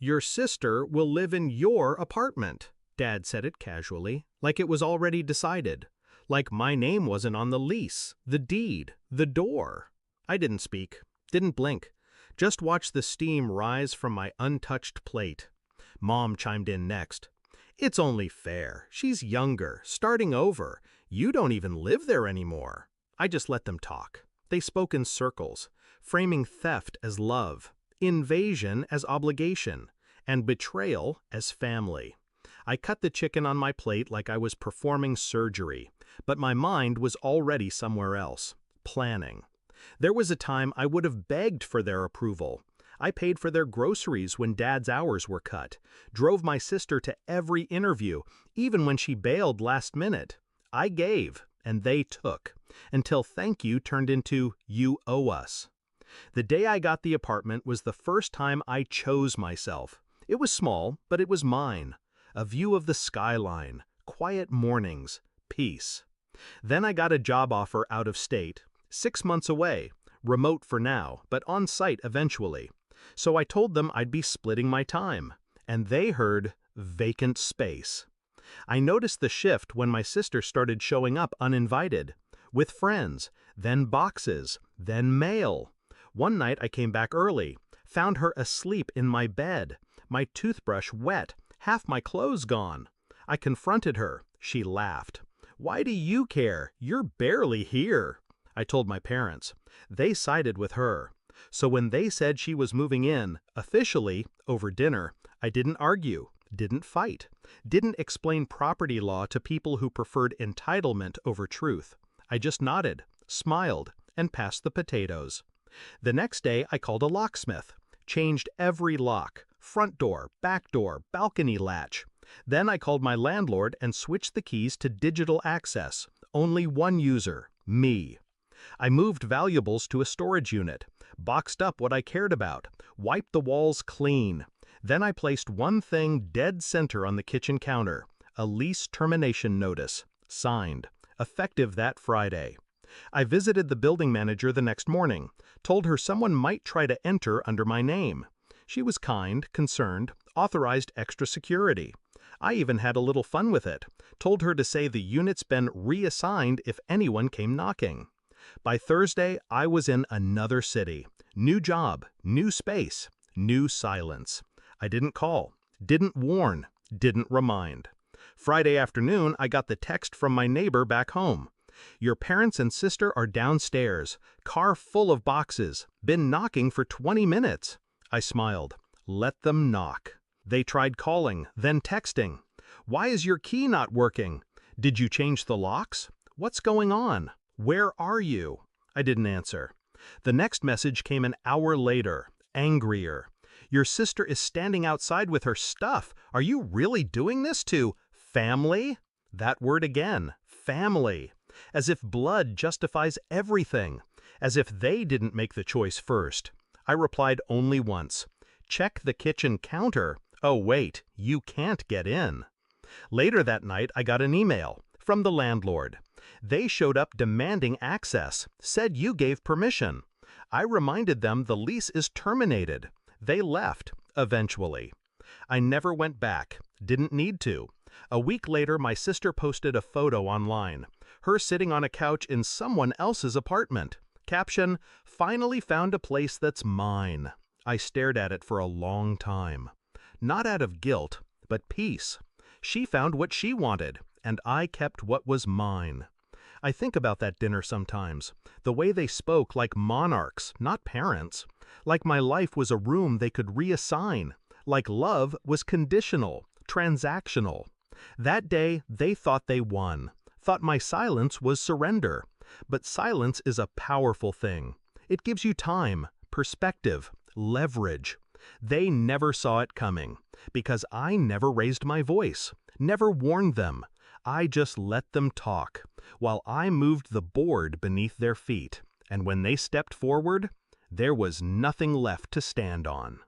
"Your sister will live in your apartment." Dad said it casually, like it was already decided. Like my name wasn't on the lease, the deed, the door. I didn't speak, didn't blink. Just watched the steam rise from my untouched plate. Mom chimed in next. "It's only fair. She's younger, starting over. You don't even live there anymore." I just let them talk. They spoke in circles, framing theft as love, invasion as obligation, and betrayal as family. I cut the chicken on my plate like I was performing surgery, but my mind was already somewhere else, planning. There was a time I would have begged for their approval. I paid for their groceries when Dad's hours were cut, drove my sister to every interview, even when she bailed last minute. I gave, and they took, until thank you turned into you owe us. The day I got the apartment was the first time I chose myself. It was small, but it was mine. A view of the skyline, quiet mornings, peace. Then I got a job offer out of state, 6 months away, remote for now, but on site eventually. So I told them I'd be splitting my time, and they heard vacant space. I noticed the shift when my sister started showing up uninvited, with friends, then boxes, then mail. One night I came back early, found her asleep in my bed, my toothbrush wet, half my clothes gone. I confronted her. She laughed. "Why do you care? You're barely here." I told my parents. They sided with her. So when they said she was moving in, officially, over dinner, I didn't argue, didn't fight, didn't explain property law to people who preferred entitlement over truth. I just nodded, smiled, and passed the potatoes. The next day I called a locksmith, changed every lock, front door, back door, balcony latch. Then I called my landlord and switched the keys to digital access, only one user, me. I moved valuables to a storage unit, boxed up what I cared about, wiped the walls clean. Then I placed one thing dead center on the kitchen counter, a lease termination notice, signed, effective that Friday. I visited the building manager the next morning, told her someone might try to enter under my name. She was kind, concerned, authorized extra security. I even had a little fun with it, told her to say the unit's been reassigned if anyone came knocking. By Thursday, I was in another city. New job, new space, new silence. I didn't call, didn't warn, didn't remind. Friday afternoon, I got the text from my neighbor back home. "Your parents and sister are downstairs, car full of boxes, been knocking for 20 minutes. I smiled. Let them knock. They tried calling, then texting. "Why is your key not working? Did you change the locks? What's going on? Where are you?" I didn't answer. The next message came an hour later, angrier. "Your sister is standing outside with her stuff. Are you really doing this to family?" That word again, family. As if blood justifies everything. As if they didn't make the choice first. I replied only once. "Check the kitchen counter. Oh wait, you can't get in." Later that night I got an email from the landlord. They showed up demanding access, said you gave permission. I reminded them the lease is terminated. They left, eventually. I never went back, didn't need to. A week later, my sister posted a photo online. Her sitting on a couch in someone else's apartment. Caption, "Finally found a place that's mine." I stared at it for a long time. Not out of guilt, but peace. She found what she wanted, and I kept what was mine. I think about that dinner sometimes, the way they spoke like monarchs, not parents. Like my life was a room they could reassign. Like love was conditional, transactional. That day, they thought they won, thought my silence was surrender. But silence is a powerful thing. It gives you time, perspective, leverage. They never saw it coming, because I never raised my voice, never warned them. I just let them talk, while I moved the board beneath their feet. And when they stepped forward, there was nothing left to stand on.